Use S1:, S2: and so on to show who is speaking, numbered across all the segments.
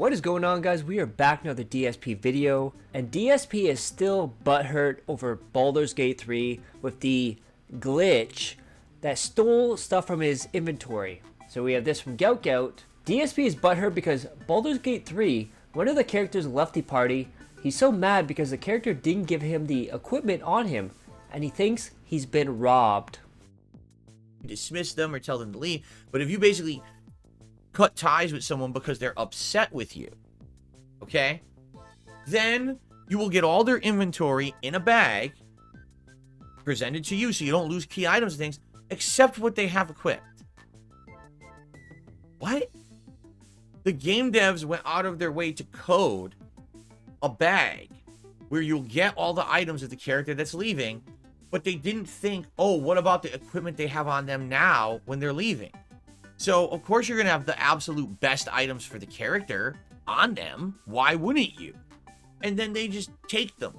S1: What is going on, guys? We are back in another DSP video, and DSP is still butthurt over Baldur's Gate 3 with the glitch that stole stuff from his inventory. So we have this from Gout Gout. DSP is butthurt because Baldur's Gate 3, one of the characters left the party. He's so mad because the character didn't give him the equipment on him, and he thinks he's been robbed.
S2: Dismiss them or tell them to leave, but if you basically cut ties with someone because they're upset with you, okay, then you will get all their inventory in a bag presented to you so you don't lose key items and things, except what they have equipped. What? The game devs went out of their way to code a bag where you'll get all the items of the character that's leaving, but they didn't think, oh, what about the equipment they have on them now when they're leaving? So, of course, you're going to have the absolute best items for the character on them. Why wouldn't you? And then they just take them.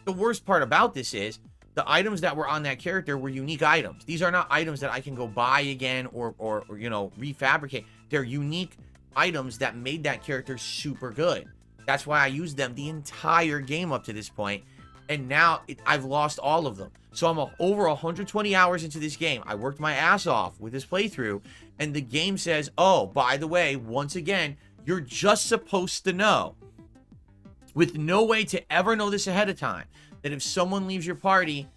S2: The worst part about this is the items that were on that character were unique items. These are not items that I can go buy again or you know, refabricate. They're unique items that made that character super good. That's why I used them the entire game up to this point. And now I've lost all of them. So I'm over 120 hours into this game. I worked my ass off with this playthrough. And the game says, oh, by the way, once again, you're just supposed to know, with no way to ever know this ahead of time, that if someone leaves your party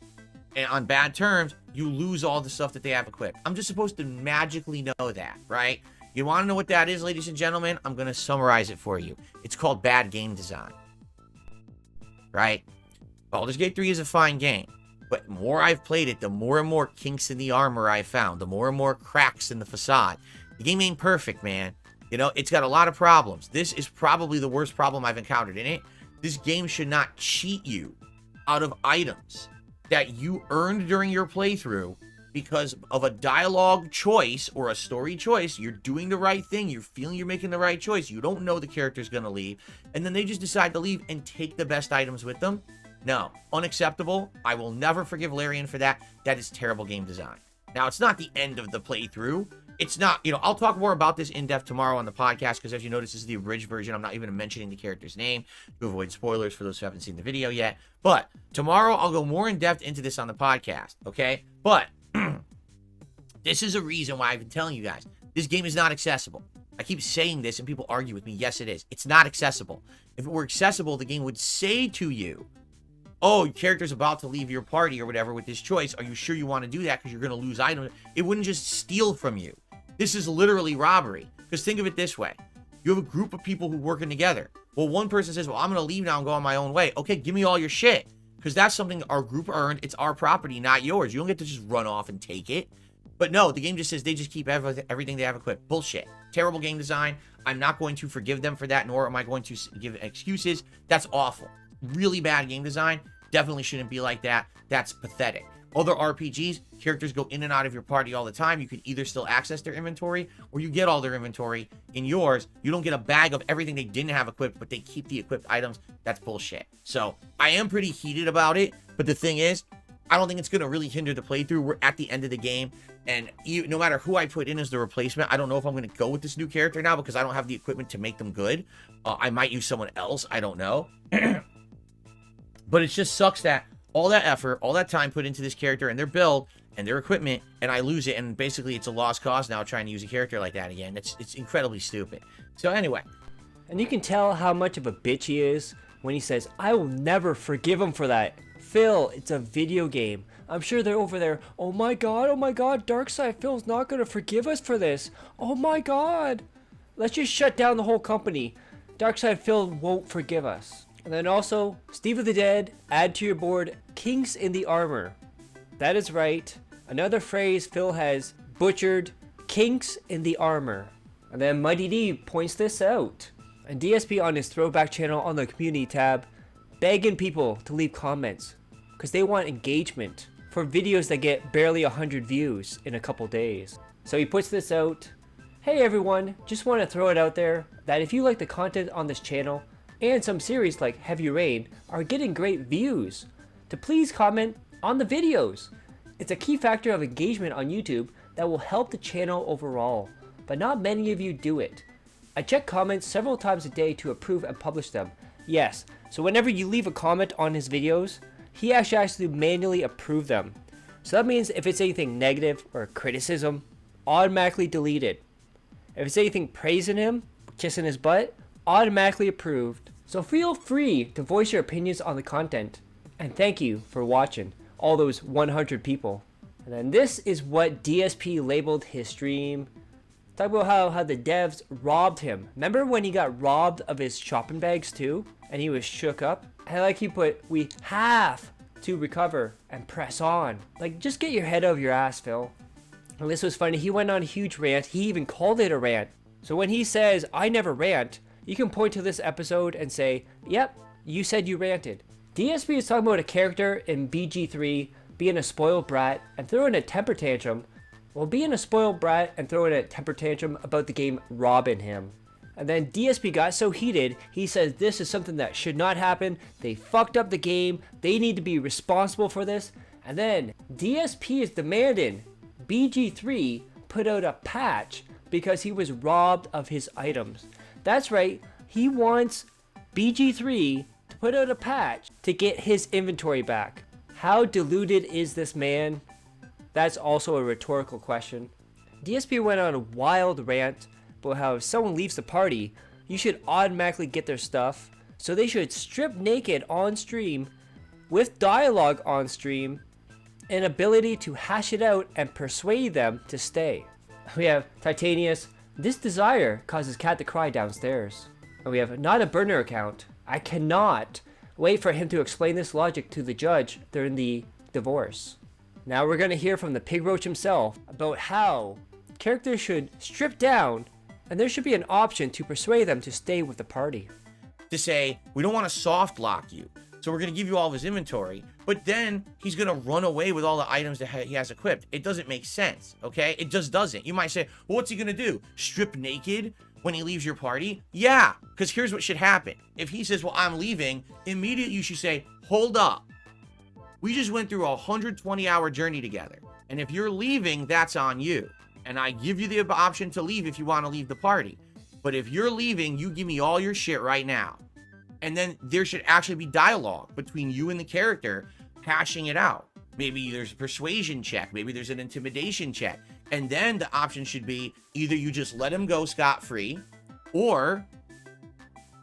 S2: and on bad terms, you lose all the stuff that they have equipped. I'm just supposed to magically know that, right? You want to know what that is, ladies and gentlemen? I'm going to summarize it for you. It's called bad game design, right? Baldur's Gate 3 is a fine game, but the more I've played it, the more and more kinks in the armor I've found, the more and more cracks in the facade. The game ain't perfect, man. You know, it's got a lot of problems. This is probably the worst problem I've encountered in it. This game should not cheat you out of items that you earned during your playthrough because of a dialogue choice or a story choice. You're doing the right thing. You're feeling you're making the right choice. You don't know the character's going to leave. And then they just decide to leave and take the best items with them. No, unacceptable. I will never forgive Larian for that. That is terrible game design. Now, it's not the end of the playthrough. It's not, you know, I'll talk more about this in depth tomorrow on the podcast because, as you notice, this is the abridged version. I'm not even mentioning the character's name to avoid spoilers for those who haven't seen the video yet. But tomorrow, I'll go more in depth into this on the podcast, okay? But this is a reason why I've been telling you guys, this game is not accessible. I keep saying this and people argue with me. Yes, it is. It's not accessible. If it were accessible, the game would say to you, oh, your character's about to leave your party or whatever with this choice. Are you sure you want to do that because you're going to lose items? It wouldn't just steal from you. This is literally robbery. Because think of it this way. You have a group of people who are working together. Well, one person says, well, I'm going to leave now and go on my own way. Okay, give me all your shit. Because that's something our group earned. It's our property, not yours. You don't get to just run off and take it. But no, the game just says they just keep everything they have equipped. Bullshit. Terrible game design. I'm not going to forgive them for that, nor am I going to give excuses. That's awful. Really bad game design. Definitely shouldn't be like that. That's pathetic. Other RPGs, characters go in and out of your party all the time. You can either still access their inventory or you get all their inventory in yours. You don't get a bag of everything they didn't have equipped, but they keep the equipped items. That's bullshit. So I am pretty heated about it. But the thing is, I don't think it's going to really hinder the playthrough. We're at the end of the game. And no matter who I put in as the replacement, I don't know if I'm going to go with this new character now because I don't have the equipment to make them good. I might use someone else. I don't know. But it just sucks that all that effort, all that time put into this character and their build and their equipment, and I lose it, and basically it's a lost cause now trying to use a character like that again. It's incredibly stupid. So anyway.
S1: And you can tell how much of a bitch he is when he says, I will never forgive him for that. Phil, it's a video game. I'm sure they're over there, oh my god, Darkside Phil's not going to forgive us for this. Oh my god. Let's just shut down the whole company. Darkside Phil won't forgive us. And then also, Steve of the Dead, add to your board, kinks in the armor. That is right. Another phrase Phil has butchered, kinks in the armor. And then Mighty D points this out. And DSP on his throwback channel on the community tab, begging people to leave comments. Because they want engagement for videos that get barely 100 views in a couple days. So he puts this out. Hey everyone, just want to throw it out there that if you like the content on this channel, and some series like Heavy Rain are getting great views, to please comment on the videos. It's a key factor of engagement on YouTube that will help the channel overall, but not many of you do it. I check comments several times a day to approve and publish them. Yes, so whenever you leave a comment on his videos, he actually has to manually approve them. So that means if it's anything negative or criticism, automatically deleted. If it's anything praising him, kissing his butt, automatically approved. So feel free to voice your opinions on the content. And thank you for watching, all those 100 people. And then this is what DSP labeled his stream. Talk about how the devs robbed him. Remember when he got robbed of his shopping bags too? And he was shook up? And like he put, we have to recover and press on. Like, just get your head out of your ass, Phil. And this was funny. He went on a huge rant. He even called it a rant. So when he says, I never rant, you can point to this episode and say, yep, you said you ranted. DSP is talking about a character in BG3 being a spoiled brat and throwing a temper tantrum. Well, being a spoiled brat and throwing a temper tantrum about the game robbing him. And then DSP got so heated, he says this is something that should not happen. They fucked up the game. They need to be responsible for this. And then DSP is demanding BG3 put out a patch because he was robbed of his items. That's right, he wants BG3 to put out a patch to get his inventory back. How deluded is this man? That's also a rhetorical question. DSP went on a wild rant about how if someone leaves the party, you should automatically get their stuff. So they should strip naked on stream with dialogue on stream and ability to hash it out and persuade them to stay. We have Titanius. This desire causes cat to cry downstairs. And we have not a burner account. I cannot wait for him to explain this logic to the judge during the divorce. Now we're going to hear from the pig roach himself about how characters should strip down and there should be an option to persuade them to stay with the party.
S2: To say, we don't want to soft lock you, so we're going to give you all of his inventory, but then he's going to run away with all the items that he has equipped. It doesn't make sense, okay? It just doesn't. You might say, well, what's he going to do? Strip naked when he leaves your party? Yeah, because here's what should happen. If he says, well, I'm leaving, immediately you should say, hold up. We just went through a 120-hour journey together, and if you're leaving, that's on you. And I give you the option to leave if you want to leave the party. But if you're leaving, you give me all your shit right now. And then there should actually be dialogue between you and the character, hashing it out. Maybe there's a persuasion check. Maybe there's an intimidation check. And then the option should be either you just let him go scot-free, or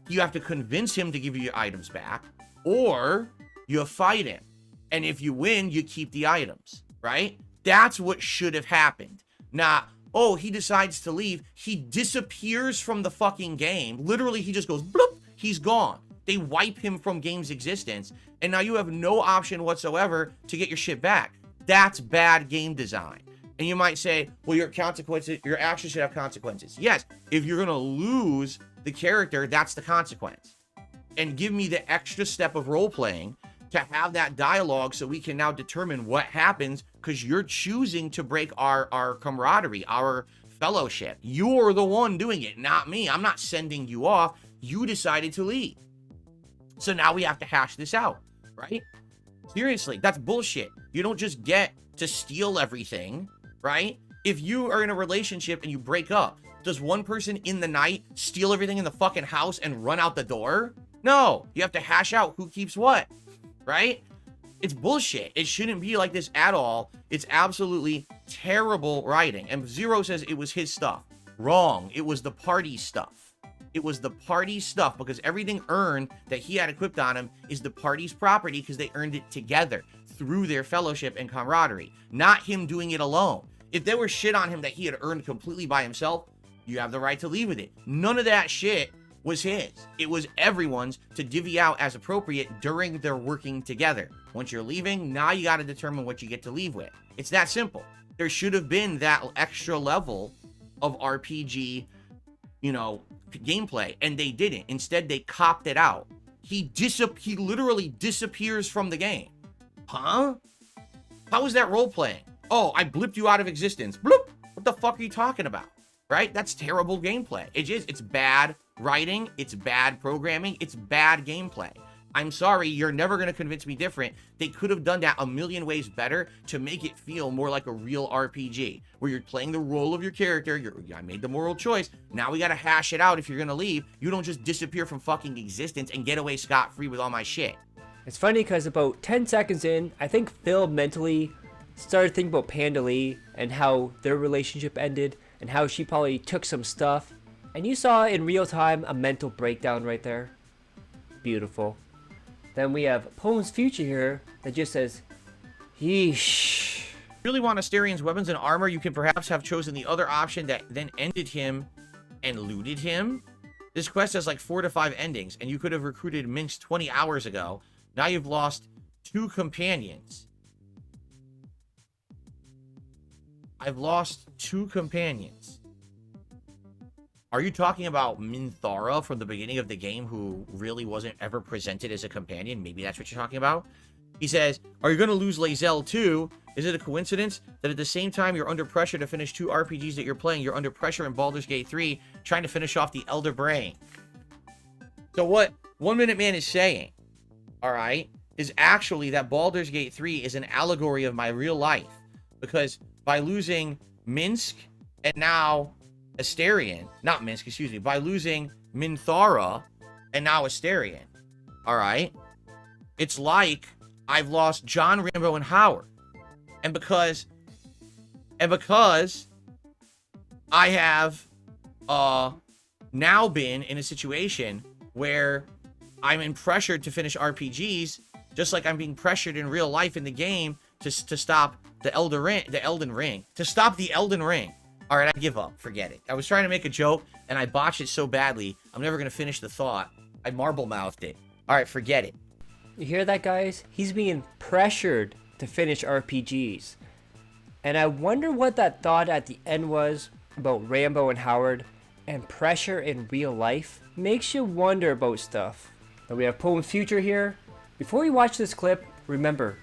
S2: you have to convince him to give you your items back, or you fight him. And if you win, you keep the items, right? That's what should have happened. Not, oh, he decides to leave. He disappears from the fucking game. Literally, he just goes, bloop, he's gone. They wipe him from game's existence. And now you have no option whatsoever to get your shit back. That's bad game design. And you might say, well, your actions should have consequences. Yes, if you're going to lose the character, that's the consequence. And give me the extra step of role-playing to have that dialogue so we can now determine what happens, because you're choosing to break our camaraderie, our fellowship. You're the one doing it, not me. I'm not sending you off. You decided to leave. So now we have to hash this out, right? Seriously, that's bullshit. You don't just get to steal everything, right? If you are in a relationship and you break up, does one person in the night steal everything in the fucking house and run out the door? No, you have to hash out who keeps what, right? It's bullshit. It shouldn't be like this at all. It's absolutely terrible writing. And Zero says it was his stuff. Wrong. It was the party stuff. It was the party stuff, because everything earned that he had equipped on him is the party's property, because they earned it together through their fellowship and camaraderie, not him doing it alone. If there was shit on him that he had earned completely by himself, you have the right to leave with it. None of that shit was his. It was everyone's to divvy out as appropriate during their working together. Once you're leaving, now you got to determine what you get to leave with. It's that simple. There should have been that extra level of RPG, gameplay, and they didn't. Instead, they copped it out. He literally disappears from the game. Huh? How is that role-playing? Oh, I blipped you out of existence. Bloop! What the fuck are you talking about? Right? That's terrible gameplay. It is. It's bad writing. It's bad programming. It's bad gameplay. I'm sorry, you're never going to convince me different. They could have done that a million ways better to make it feel more like a real RPG, where you're playing the role of your character. I made the moral choice. Now we got to hash it out if you're going to leave. You don't just disappear from fucking existence and get away scot-free with all my shit.
S1: It's funny because about 10 seconds in, I think Phil mentally started thinking about Panda Lee and how their relationship ended and how she probably took some stuff. And you saw in real time a mental breakdown right there. Beautiful. Then we have Poem's future here that just says, yeesh.
S2: Really want Asterian's weapons and armor, you could perhaps have chosen the other option that then ended him and looted him. This quest has like 4 to 5 endings, and you could have recruited Minx 20 hours ago. Now you've lost 2 companions. I've lost 2 companions. Are you talking about Minthara from the beginning of the game, who really wasn't ever presented as a companion? Maybe that's what you're talking about. He says, are you going to lose Lae'zel too? Is it a coincidence that at the same time you're under pressure to finish 2 RPGs that you're playing, you're under pressure in Baldur's Gate 3, trying to finish off the Elder Brain? So what 1 Minute Man is saying, all right, is actually that Baldur's Gate 3 is an allegory of my real life. Because by losing Minsk and now Asterian, not Minsk, excuse me, by losing Minthara and now Asterian, all right, it's like I've lost John, Rambo, and Howard. And because I have now been in a situation where I'm in pressure to finish RPGs, just like I'm being pressured in real life in the game to stop the Elden Ring. To stop the Elden Ring. All right, I give up. Forget it. I was trying to make a joke, and I botched it so badly, I'm never going to finish the thought. I marble-mouthed it. All right, forget it.
S1: You hear that, guys? He's being pressured to finish RPGs. And I wonder what that thought at the end was about Rambo and Howard, and pressure in real life makes you wonder about stuff. Now we have Poem Future here. Before you watch this clip, remember,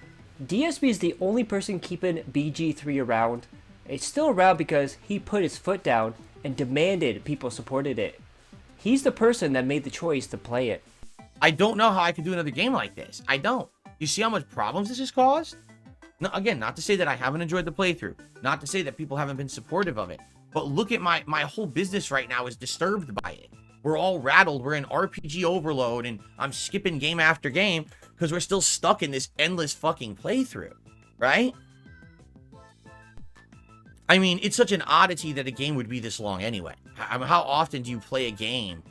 S1: DSP is the only person keeping BG3 around. It's still around because he put his foot down and demanded people supported it. He's the person that made the choice to play it.
S2: I don't know how I could do another game like this. I don't. You see how much problems this has caused? No, again, not to say that I haven't enjoyed the playthrough. Not to say that people haven't been supportive of it. But look at my whole business right now is disturbed by it. We're all rattled. We're in RPG overload, and I'm skipping game after game because we're still stuck in this endless fucking playthrough, right? I mean, it's such an oddity that a game would be this long anyway. I mean, how often do you play a game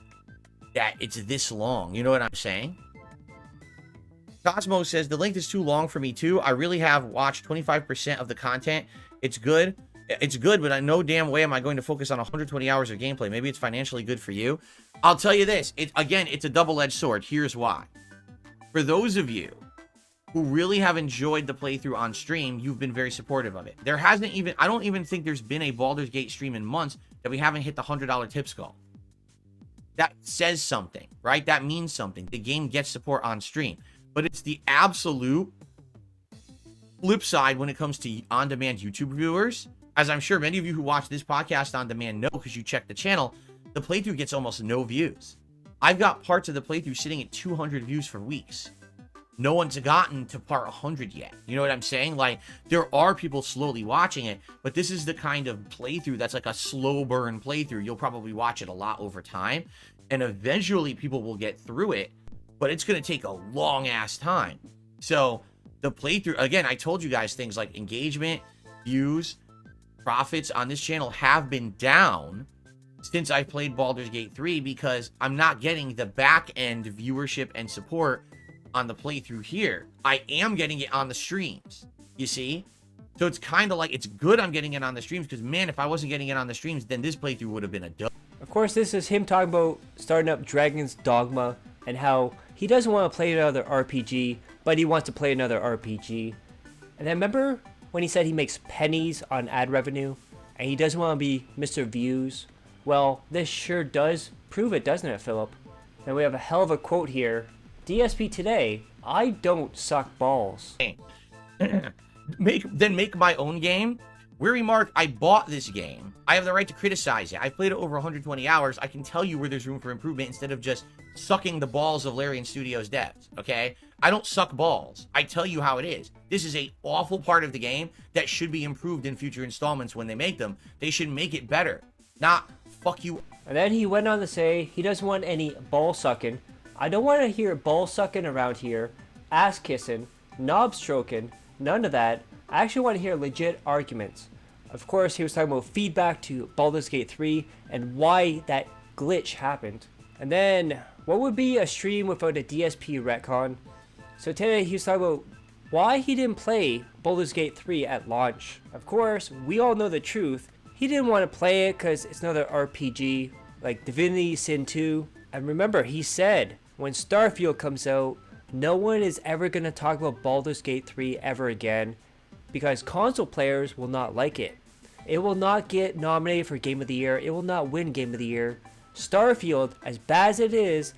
S2: that it's this long? You know what I'm saying? Cosmo says, the length is too long for me too. I really have watched 25% of the content. It's good. It's good, but I no damn way am I going to focus on 120 hours of gameplay. Maybe it's financially good for you. I'll tell you this. Again, it's a double-edged sword. Here's why. For those of you who really have enjoyed the playthrough on stream, you've been very supportive of it. There hasn't even, I don't even think there's been a Baldur's Gate stream in months that we haven't hit the $100 tip skull. That says something, right? That means something. The game gets support on stream. But it's the absolute flip side when it comes to on-demand YouTube viewers. As I'm sure many of you who watch this podcast on demand know because you check the channel, the playthrough gets almost no views. I've got parts of the playthrough sitting at 200 views for weeks. No one's gotten to part 100 yet. You know what I'm saying? Like, there are people slowly watching it, but this is the kind of playthrough that's like a slow burn playthrough. You'll probably watch it a lot over time, and eventually people will get through it, but it's going to take a long ass time. So the playthrough, again, I told you guys things like engagement, views, profits on this channel have been down since I played Baldur's Gate 3 because I'm not getting the back end viewership and support on the playthrough here. I am getting it on the streams, you see? So it's kind of like, it's good I'm getting it on the streams because, man, if I wasn't getting it on the streams, then this playthrough would have been a dub.
S1: Of course, this is him talking about starting up Dragon's Dogma and how he doesn't want to play another RPG, but he wants to play another RPG. And then remember when he said he makes pennies on ad revenue and he doesn't want to be Mr. Views? Well, this sure does prove it, doesn't it, Philip? Then we have a hell of a quote here. DSP today, I don't suck balls.
S2: Make my own game where he marked, I bought this game. I have the right to criticize it. I've played it over 120 hours. I can tell you where there's room for improvement instead of just sucking the balls of Larian Studios devs, okay? I don't suck balls. I tell you how it is. This is a awful part of the game that should be improved in future installments when they make them. They should make it better, not fuck you.
S1: And then he went on to say he doesn't want any ball sucking. I don't want to hear ball sucking around here, ass kissing, knob stroking, none of that. I actually want to hear legit arguments. Of course, he was talking about feedback to Baldur's Gate 3 and why that glitch happened. And then, what would be a stream without a DSP retcon? So today he was talking about why he didn't play Baldur's Gate 3 at launch. Of course, we all know the truth. He didn't want to play it because it's another RPG like Divinity Sin 2. And remember, he said when Starfield comes out, no one is ever going to talk about Baldur's Gate 3 ever again because console players will not like it. It will not get nominated for Game of the Year. It will not win Game of the Year. Starfield, as bad as it is,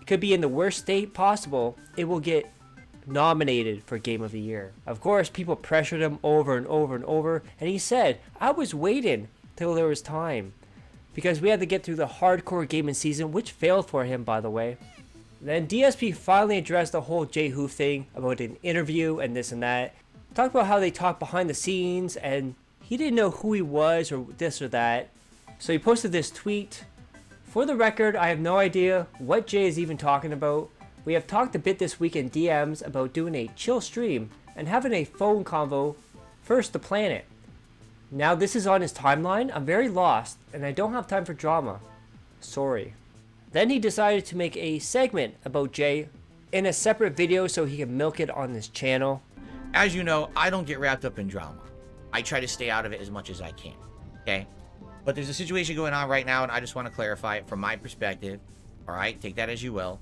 S1: it could be in the worst state possible. It will get nominated for Game of the Year. Of course, people pressured him over and over and over, and he said, I was waiting till there was time because we had to get through the hardcore gaming season, which failed for him, by the way. Then DSP finally addressed the whole J Hooft thing about an interview and this and that. Talked about how they talked behind the scenes and he didn't know who he was or this or that. So he posted this tweet. For the record, I have no idea what Jay is even talking about. We have talked a bit this week in DMs about doing a chill stream and having a phone convo first to plan it. Now this is on his timeline. I'm very lost and I don't have time for drama. Sorry. Then he decided to make a segment about Jay in a separate video so he can milk it on his channel.
S2: As you know, I don't get wrapped up in drama. I try to stay out of it as much as I can, okay? But there's a situation going on right now, and I just want to clarify it from my perspective, all right? Take that as you will.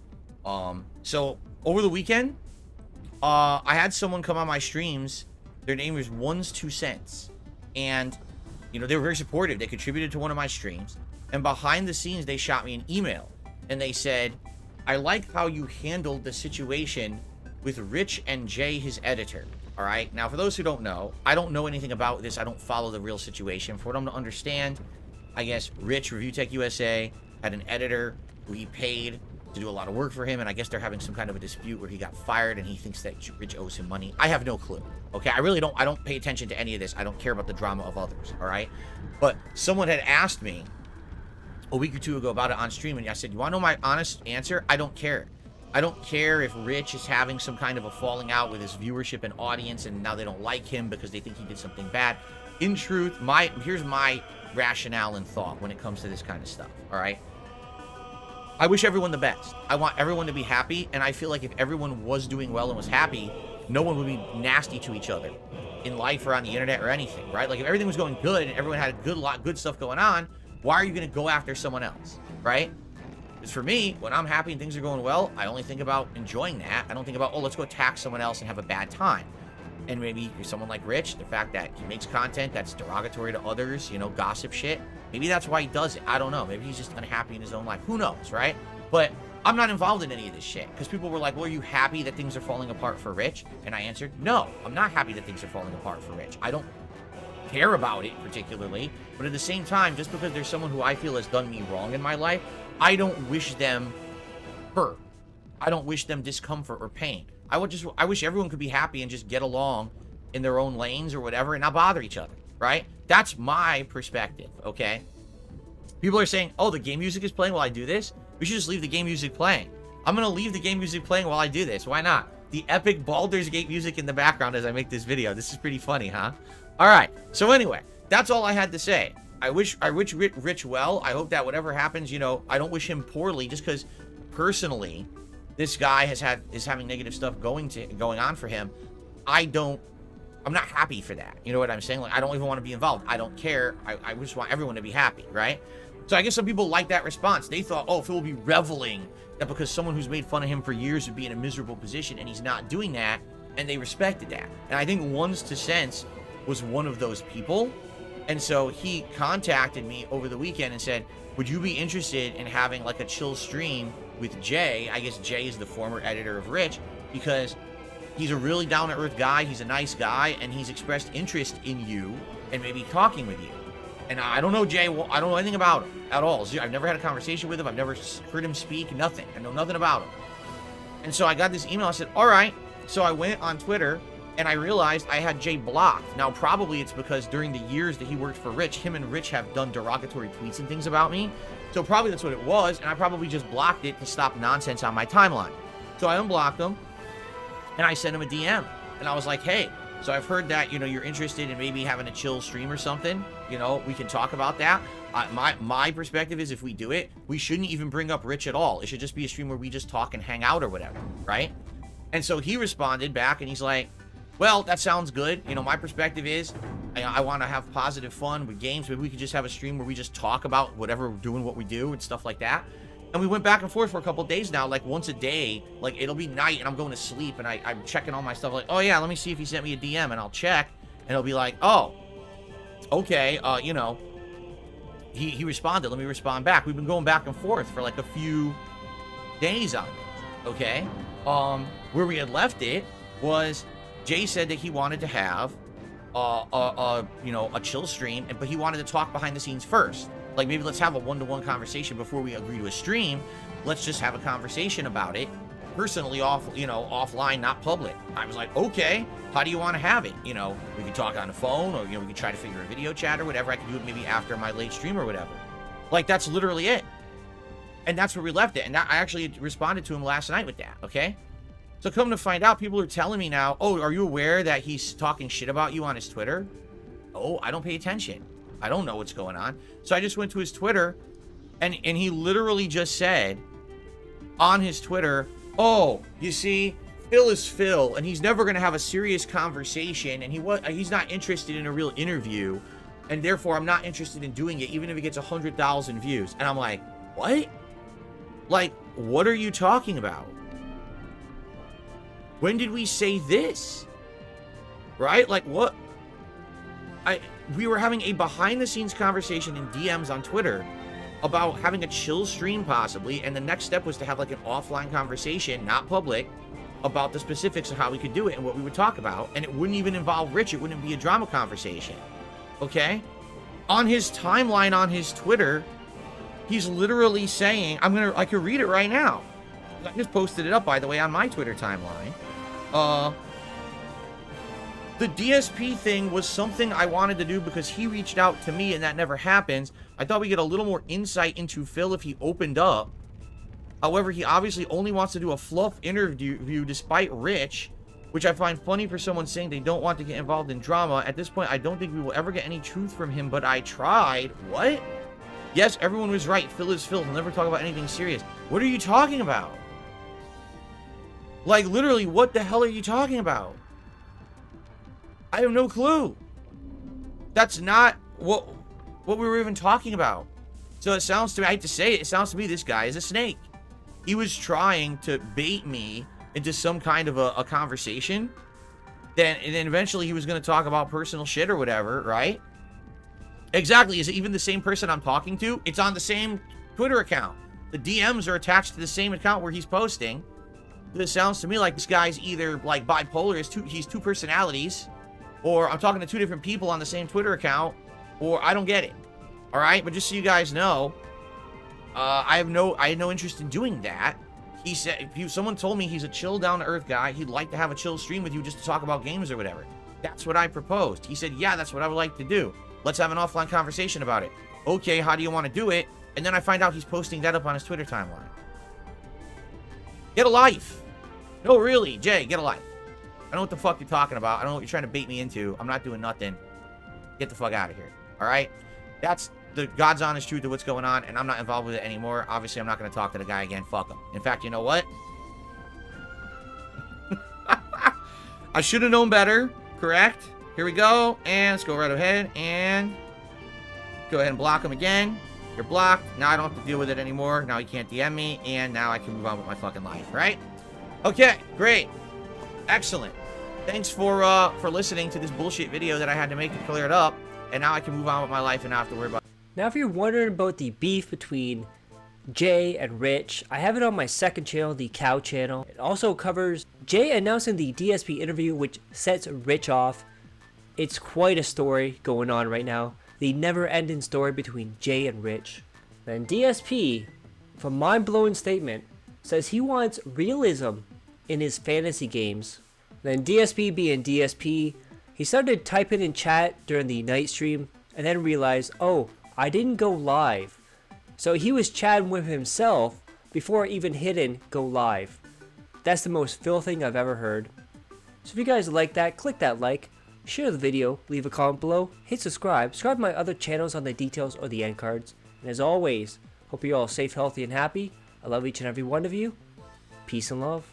S2: So, over the weekend, I had someone come on my streams. Their name was One's 2 Cents. And, you know, they were very supportive. They contributed to one of my streams. And behind the scenes, they shot me an email. And they said, I like how you handled the situation with Rich and Jay, his editor. All right. Now, for those who don't know, I don't know anything about this. I don't follow the real situation. For what I'm to understand, I guess Rich, Review Tech USA, had an editor who he paid to do a lot of work for him. And I guess they're having some kind of a dispute where he got fired and he thinks that Rich owes him money. I have no clue. Okay. I don't pay attention to any of this. I don't care about the drama of others. All right. But someone had asked me a week or two ago about it on stream, and I said, you want to know my honest answer? I don't care. I don't care if Rich is having some kind of a falling out with his viewership and audience, and now they don't like him because they think he did something bad. In truth, here's my rationale and thought when it comes to this kind of stuff, all right? I wish everyone the best. I want everyone to be happy, and I feel like if everyone was doing well and was happy, no one would be nasty to each other in life or on the internet or anything, right? Like, if everything was going good and everyone had good stuff going on, why are you going to go after someone else, right? Because for me, when I'm happy and things are going well, I only think about enjoying that. I don't think about, oh, let's go attack someone else and have a bad time. And maybe you're someone like Rich, the fact that he makes content that's derogatory to others, you know, gossip shit. Maybe that's why he does it. I don't know. Maybe he's just unhappy in his own life. Who knows, right? But I'm not involved in any of this shit. Because people were like, well, are you happy that things are falling apart for Rich? And I answered, no, I'm not happy that things are falling apart for Rich. I don't care about it particularly, but at the same time, just because there's someone who I feel has done me wrong in my life, I don't wish them hurt. I don't wish them discomfort or pain. I wish everyone could be happy and just get along in their own lanes or whatever and not bother each other, right? That's my perspective, okay? People are saying, oh, the game music is playing while I do this? We should just leave the game music playing. I'm gonna leave the game music playing while I do this. Why not? The epic Baldur's Gate music in the background as I make this video. This is pretty funny, huh? All right. So anyway, that's all I had to say. I wish Rich well. I hope that whatever happens, you know, I don't wish him poorly just because personally this guy is having negative stuff going on for him. I'm not happy for that. You know what I'm saying? Like, I don't even want to be involved. I don't care. I just want everyone to be happy, right? So I guess some people like that response. They thought, oh, Phil will be reveling that because someone who's made fun of him for years would be in a miserable position and he's not doing that, and they respected that. And I think One's 2 Cents was one of those people. And so he contacted me over the weekend and said, would you be interested in having like a chill stream with Jay? I guess Jay is the former editor of Rich, because he's a really down-to-earth guy. He's a nice guy, and he's expressed interest in you and maybe talking with you. And I don't know Jay. Well, I don't know anything about him at all. I've never had a conversation with him. I've never heard him speak. Nothing. I know nothing about him. And so I got this email. I said, all right. So I went on Twitter, and I realized I had Jay blocked. Now, probably it's because during the years that he worked for Rich, him and Rich have done derogatory tweets and things about me. So probably that's what it was, and I probably just blocked it to stop nonsense on my timeline. So I unblocked him, and I sent him a DM. And I was like, hey, so I've heard that, you know, you're interested in maybe having a chill stream or something. You know, we can talk about that. My perspective is if we do it, we shouldn't even bring up Rich at all. It should just be a stream where we just talk and hang out or whatever, right? And so he responded back, and he's like, well, that sounds good. You know, my perspective is I want to have positive fun with games. Maybe we could just have a stream where we just talk about whatever we're doing, what we do, and stuff like that. And we went back and forth for a couple days now, like once a day. Like, it'll be night, and I'm going to sleep, and I'm checking all my stuff. Like, oh, yeah, let me see if he sent me a DM, and I'll check. And it'll be like, oh, okay, you know, he responded. Let me respond back. We've been going back and forth for, like, a few days on it, okay? Where we had left it was Jay said that he wanted to have you know, a chill stream, but he wanted to talk behind the scenes first. Like, maybe let's have a one-to-one conversation before we agree to a stream. Let's just have a conversation about it personally, offline, not public. I was like, okay, how do you want to have it? You know, we could talk on the phone, or, you know, we could try to figure a video chat or whatever. I could do it maybe after my late stream or whatever. Like, that's literally it. And that's where we left it. And I actually responded to him last night with that, okay? So come to find out, people are telling me now, oh, are you aware that he's talking shit about you on his Twitter? Oh, I don't pay attention. I don't know what's going on. So I just went to his Twitter, and he literally just said on his Twitter, oh, you see, Phil is Phil, and he's never going to have a serious conversation, and he's not interested in a real interview, and therefore I'm not interested in doing it, even if it gets 100,000 views. And I'm like, what? Like, what are you talking about? When did we say this? Right? Like, what? We were having a behind-the-scenes conversation in DMs on Twitter about having a chill stream, possibly, and the next step was to have, like, an offline conversation, not public, about the specifics of how we could do it and what we would talk about, and it wouldn't even involve Rich. It wouldn't be a drama conversation, okay? On his timeline on his Twitter, he's literally saying, I could read it right now. I just posted it up, by the way, on my Twitter timeline. The DSP thing was something I wanted to do because he reached out to me, and that never happens. I thought we'd get a little more insight into Phil if he opened up. However, he obviously only wants to do a fluff interview despite Rich, which I find funny for someone saying they don't want to get involved in drama. At this point, I don't think we will ever get any truth from him, but I tried. What? Yes, everyone was right. Phil is Phil. He'll never talk about anything serious. What are you talking about? Like, literally, what the hell are you talking about? I have no clue. That's not what we were even talking about. So it sounds to me, I hate to say it, it sounds to me this guy is a snake. He was trying to bait me into some kind of a conversation. And then eventually he was going to talk about personal shit or whatever, right? Exactly. Is it even the same person I'm talking to? It's on the same Twitter account. The DMs are attached to the same account where he's posting. This sounds to me like this guy's either like bipolar, he's two personalities, or I'm talking to two different people on the same Twitter account, or I don't get it. All right, but just so you guys know, I had no interest in doing that. He said, someone told me he's a chill, down-to-earth guy. He'd like to have a chill stream with you just to talk about games or whatever. That's what I proposed. He said, yeah, that's what I would like to do. Let's have an offline conversation about it. Okay, how do you want to do it? And then I find out he's posting that up on his Twitter timeline. Get a life. No, really, Jay, get a life. I don't know what the fuck you're talking about. I don't know what you're trying to bait me into. I'm not doing nothing. Get the fuck out of here. All right? That's the God's honest truth of what's going on, and I'm not involved with it anymore. Obviously, I'm not going to talk to the guy again. Fuck him. In fact, you know what? I should have known better. Correct? Here we go. And let's go right ahead and go ahead and block him again. You're blocked. Now I don't have to deal with it anymore. Now he can't DM me, and now I can move on with my fucking life, right? Okay, great. Excellent. Thanks for listening to this bullshit video that I had to make to clear it up, and now I can move on with my life and not have to worry about it.
S1: Now, if you're wondering about the beef between Jay and Rich, I have it on my second channel, the Cow channel. It also covers Jay announcing the DSP interview, which sets Rich off. It's quite a story going on right now. The never-ending story between Jay and Rich. Then DSP, from mind-blowing statement, says he wants realism in his fantasy games. Then DSP being DSP, he started typing in chat during the night stream and then realized, oh, I didn't go live. So he was chatting with himself before even hitting go live. That's the most filthy thing I've ever heard. So if you guys like that, click that like, share the video, leave a comment below, hit subscribe to my other channels on the details or the end cards. And as always, hope you're all safe, healthy, and happy. I love each and every one of you. Peace and love.